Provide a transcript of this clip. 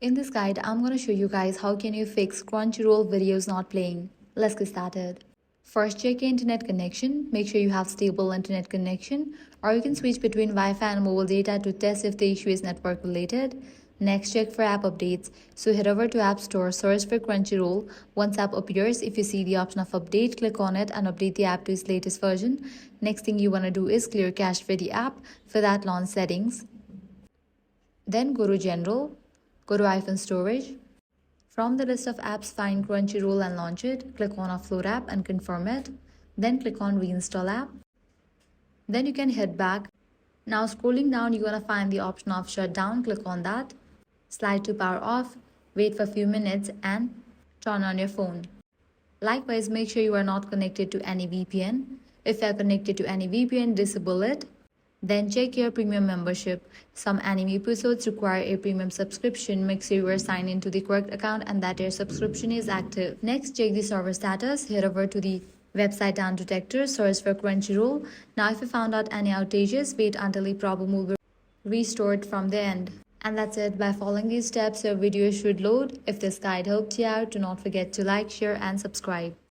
In this guide, I'm going to show you guys how can you fix Crunchyroll videos not playing. Let's get started. First, check your internet connection. Make sure you have stable internet connection, or you can switch between Wi-Fi and mobile data to test if the issue is network related. Next, check for app updates. So head over to App Store, search for Crunchyroll. Once app appears, if you see the option of update, click on it and update the app to its latest version. Next thing you want to do is clear cache for the app. For that, launch settings. Then go to General. Go to iPhone Storage. From the list of apps, find Crunchyroll and launch it. Click on Offload app and confirm it. Then click on Reinstall app. Then you can head back. Now scrolling down, you're going to find the option of shutdown. Click on that. Slide to power off. Wait for a few minutes and turn on your phone. Likewise, make sure you are not connected to any VPN. If you are connected to any VPN, disable it. Then check your premium membership. Some anime episodes require a premium subscription. Make sure you are signed into the correct account and that your subscription is active. Next, check the server status. Head over to the website down detector, search for Crunchyroll. Now, if you found out any outages, wait until the problem will be restored from the end. And that's it. By following these steps, your video should load. If this guide helped you out, do not forget to like, share, and subscribe.